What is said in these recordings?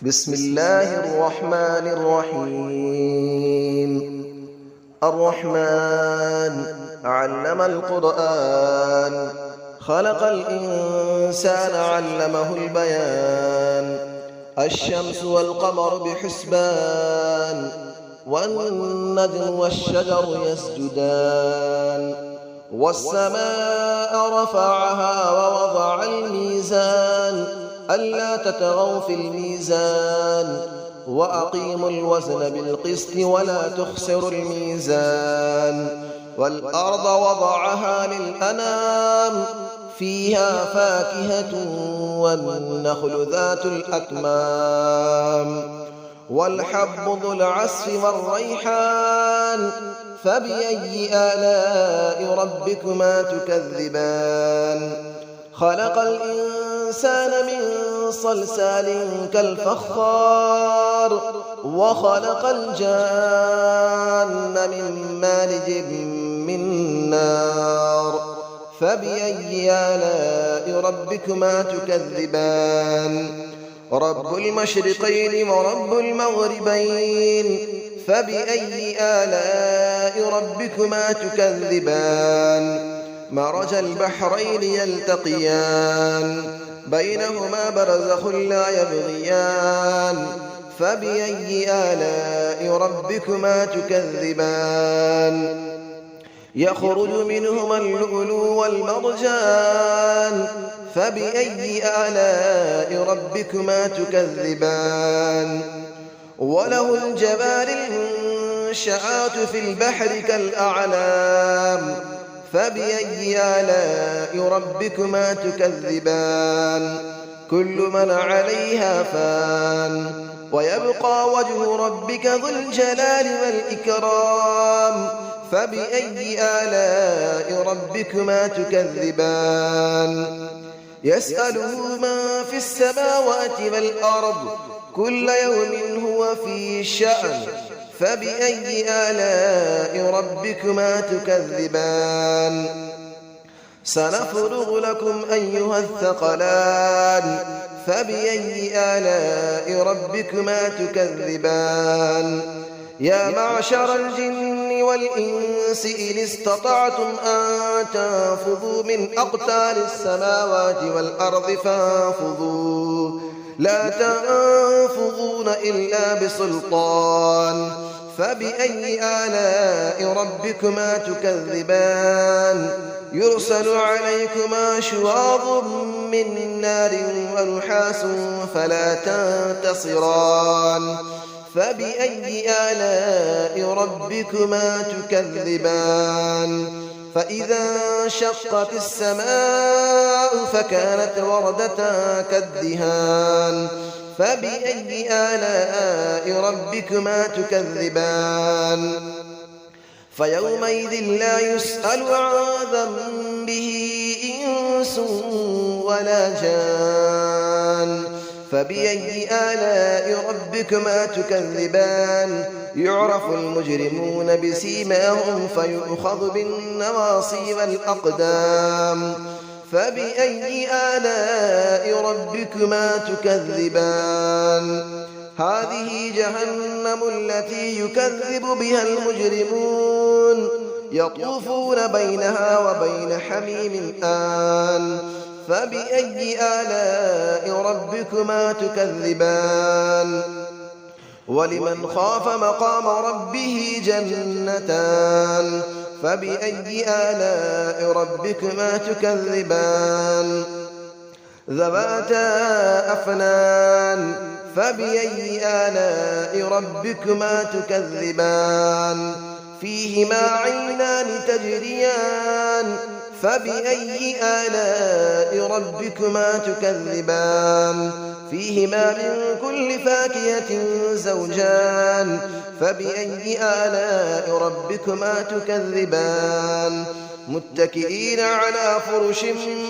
بسم الله الرحمن الرحيم. الرحمن علم القرآن، خلق الإنسان علمه البيان. الشمس والقمر بحسبان، والنجم والشجر يسجدان. والسماء رفعها ووضع الميزان، ألا تطغوا في الميزان، وأقيموا الوزن بالقسط ولا تخسروا الميزان. والأرض وضعها للأنام، فيها فاكهة والنخل ذات الأكمام. والحب ذو العصف والريحان، فبأي آلاء ربكما تكذبان. خلق الإنسان من صلصال كالفخار، وخلق الجان من مارج من نار. فبأي آلاء ربكما تكذبان. رب المشرقين ورب المغربين، فبأي آلاء ربكما تكذبان. مرج البحرين يلتقيان، بينهما برزخ لا يبغيان. فبأي آلاء ربكما تكذبان. يخرج منهما اللؤلؤ والمرجان، فبأي آلاء ربكما تكذبان. وله الجوار المنشآت في البحر كالأعلام، فبأي آلاء ربكما تكذبان. كل من عليها فان، ويبقى وجه ربك ذو الجلال والإكرام. فبأي آلاء ربكما تكذبان. يسأله من في السماوات والأرض، كل يوم هو في شأن. فبأي آلاء ربكما تكذبان. سنفرغ لكم أيها الثقلان، فبأي آلاء ربكما تكذبان. يا معشر الجن والإنس إن استطعتم أن تنفذوا من أقطار السماوات والأرض فانفذوا، لا تنفذون إلا بسلطان. فبأي آلاء ربكما تكذبان. يرسل عليكما شواظ من نار ونحاس فلا تنتصران. فبأي آلاء ربكما تكذبان. فإذا انشقت السماء فكانت وردة كالدهان. فبأي آلاء ربكما تكذبان. فيومئذ لا يسأل عن ذنبه إنس ولا جان. فبأي آلاء ربكما تكذبان. يعرف المجرمون بسيماهم فيؤخذ بالنواصي والأقدام. فبأي آلاء ربكما تكذبان. هذه جهنم التي يكذب بها المجرمون، يطوفون بينها وبين حميم آن. فبأي آلاء ربكما تكذبان. ولمن خاف مقام ربه جنتان. فبأي آلاء ربكما تكذبان. ذواتا أفنان. فبأي آلاء ربكما تكذبان. فيهما عينان تجريان. فبأي آلاء ربكما تكذبان. فيهما من كل فاكهة زوجان. فبأي آلاء ربكما تكذبان. متكئين على فرش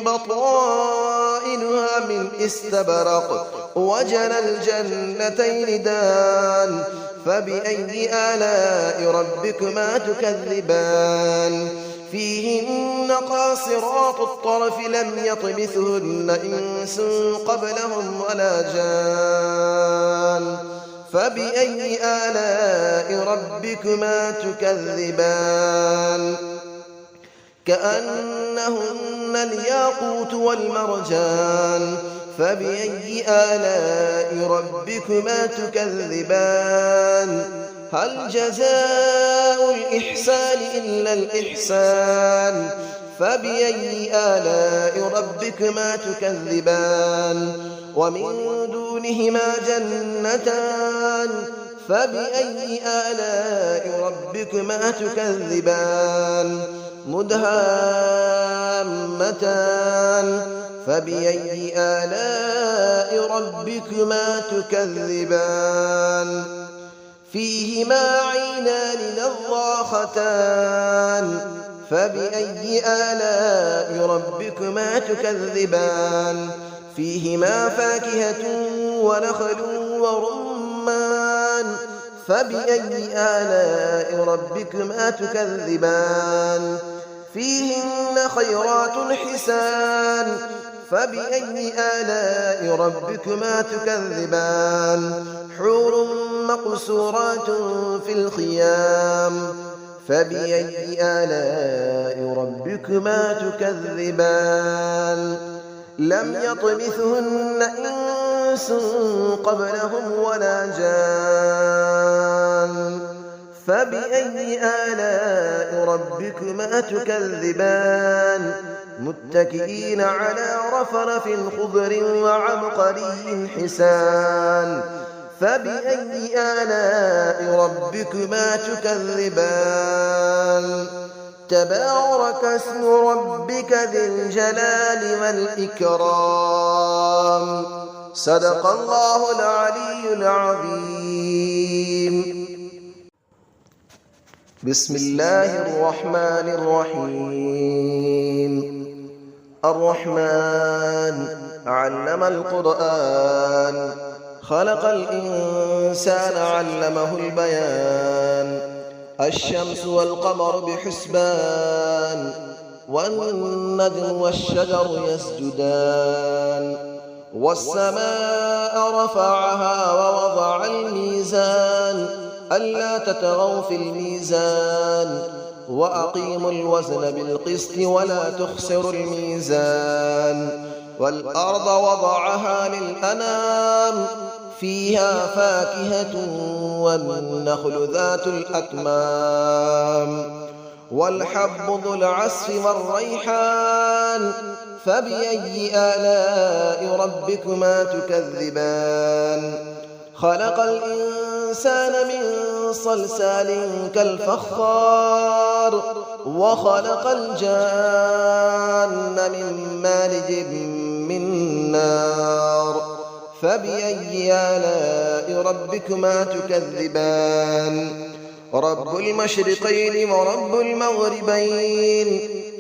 بطائنها من استبرق، وجنى الجنتين دان. فبأي آلاء ربكما تكذبان. فيهن قاصرات الطرف لم يطمثهن إنس قبلهم ولا جان. فبأي آلاء ربكما تكذبان كأنهن الياقوت والمرجان فبأي آلاء ربكما تكذبان هل جزاء الإحسان إلا الإحسان فبأي آلاء ربكما تكذبان ومن دونهما جنتان فبأي آلاء ربكما تكذبان مدهامتان فبأي آلاء ربكما تكذبان فيهما عينان نضاختان فبأي آلاء ربكما تكذبان فيهما فاكهة ونخل ورمان فبأي آلاء ربكما تكذبان فيهن خيرات حسان فبأي آلاء ربكما تكذبان حور مقصورات في الخيام فبأي آلاء ربكما تكذبان لم يطمثهن إنس قبلهم ولا جان فبأي آلاء ربكما تكذبان متكئين على رفرف خضر وعبقري حسان فبأي آلاء ربكما تكذبان تبارك اسم ربك ذي الجلال والإكرام صدق الله العلي العظيم بسم الله الرحمن الرحيم الرحمن علم القرآن خلق الإنسان علمه البيان الشمس والقمر بحسبان والنجم والشجر يسجدان والسماء رفعها ووضع الميزان ألا تطغوا في الميزان وأقيموا الوزن بالقسط ولا تخسروا الميزان والأرض وضعها للأنام فيها فاكهة والنخل ذات الأكمام والحب ذو العصف والريحان فبأي آلاء ربكما تكذبان خلق الإنسان من صلصال كالفخار وخلق الجان من مارج من نار فبأي آلاء ربكما تكذبان رب المشرقين ورب المغربين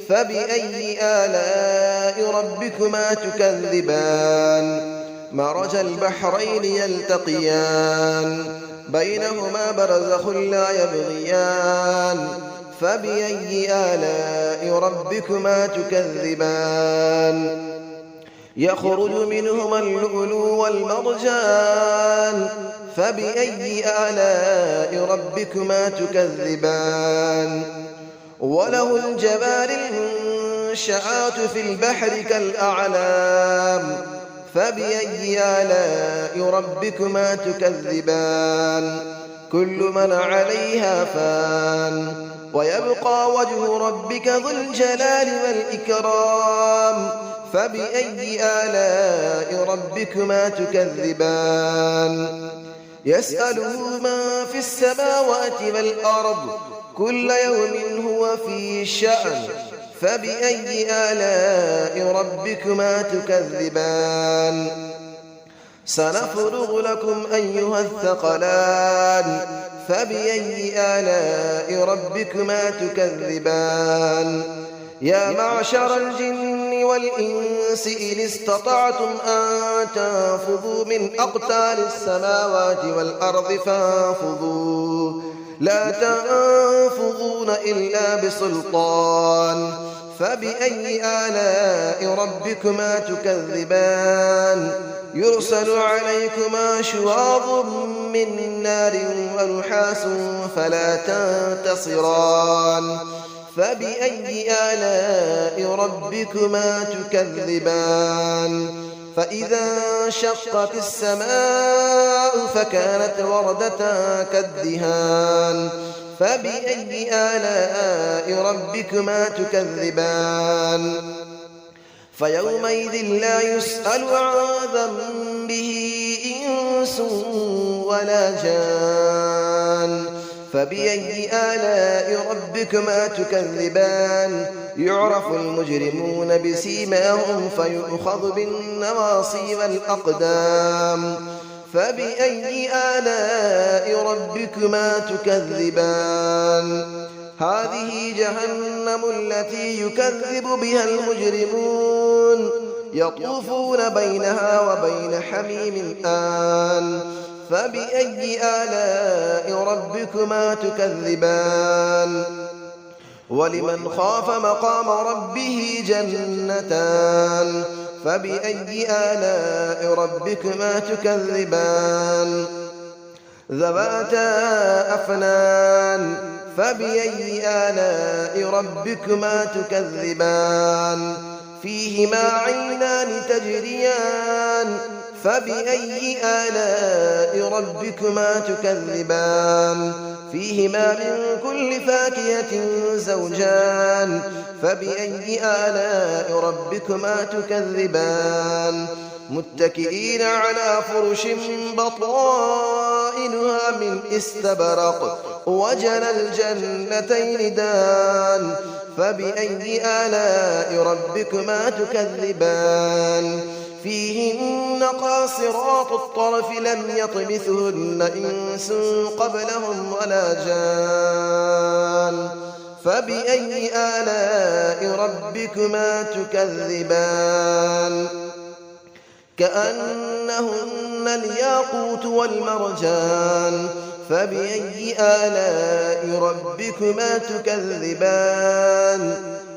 فبأي آلاء ربكما تكذبان مرج البحرين يلتقيان بينهما برزخ لا يبغيان فبأي آلاء ربكما تكذبان يخرج منهما اللؤلؤ والمرجان فبأي آلاء ربكما تكذبان وله الجبال المنشآت في البحر كالأعلام فبأي آلاء ربكما تكذبان كل من عليها فان ويبقى وجه ربك ذو الجلال والإكرام فبأي آلاء ربكما تكذبان يسأله من في السماوات والأرض كل يوم هو في شأن فبأي آلاء ربكما تكذبان سنفرغ لكم أيها الثقلان فبأي آلاء ربكما تكذبان يا معشر الجن والإنس إن استطعتم أن تنفذوا من أقطار السماوات والأرض فانفذوا لا تنفذون إلا بسلطان فبأي آلاء ربكما تكذبان يرسل عليكما شواظ من نار ونحاس فلا تنتصران فبأي آلاء ربكما تكذبان فإذا انشقت السماء فكانت وردة كالدهان فبأي آلاء ربكما تكذبان فيومئذ لا يسأل عن ذنبه إنس ولا جان فبأي آلاء ربكما تكذبان يعرف المجرمون بسيماهم فيؤخذ بالنواصي والأقدام فبأي آلاء ربكما تكذبان هذه جهنم التي يكذب بها المجرمون يطوفون بينها وبين حميم آن فبأي آلاء ربكما تكذبان ولمن خاف مقام ربه جنتان فبأي آلاء ربكما تكذبان ذواتا أفنان فبأي آلاء ربكما تكذبان فيهما عينان تجريان فبأي آلاء ربكما تكذبان فيهما من كل فاكهة زوجان فبأي آلاء ربكما تكذبان متكئين على فرش بطائنها من استبرق وجنى الجنتين دان فبأي آلاء ربكما تكذبان فيهن قاصرات الطرف لم يطمثهن إنس قبلهم ولا جان فبأي آلاء ربكما تكذبان كأنهن الياقوت والمرجان فبأي آلاء ربكما تكذبان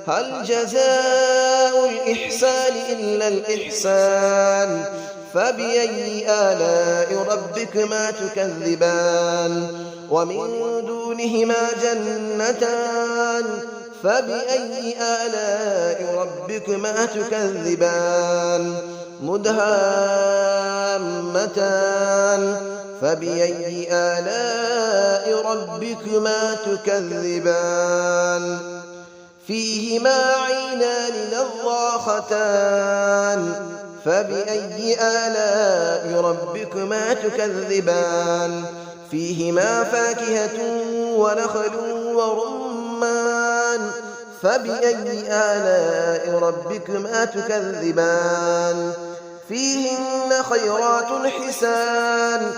هل جزاء الإحسان إلا الإحسان فبأي آلاء ربكما تكذبان ومن دونهما جنتان فبأي آلاء ربكما تكذبان مدهامتان فبأي آلاء ربكما تكذبان فيهما عينان نضاختان فبأي آلاء ربكما تكذبان فيهما فاكهة ونخل ورمان فبأي آلاء ربكما تكذبان فيهن خيرات حسان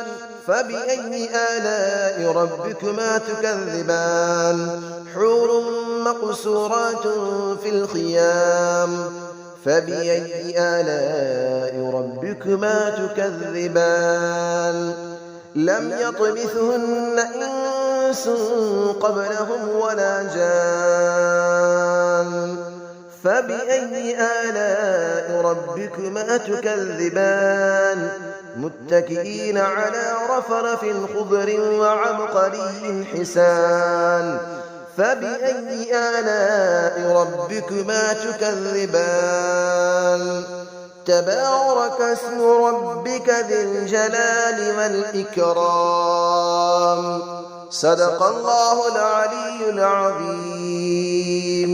فبأي آلاء ربكما تكذبان حور مقصورات في الخيام فبأي آلاء ربكما تكذبان لم يطمثهن إنس قبلهم ولا جان فبأي آلاء ربكما تكذبان متكئين على رفرف خضر وعبقري حسان فبأي آلاء ربكما تكذبان تبارك اسم ربك ذي الجلال والإكرام صدق الله العلي العظيم.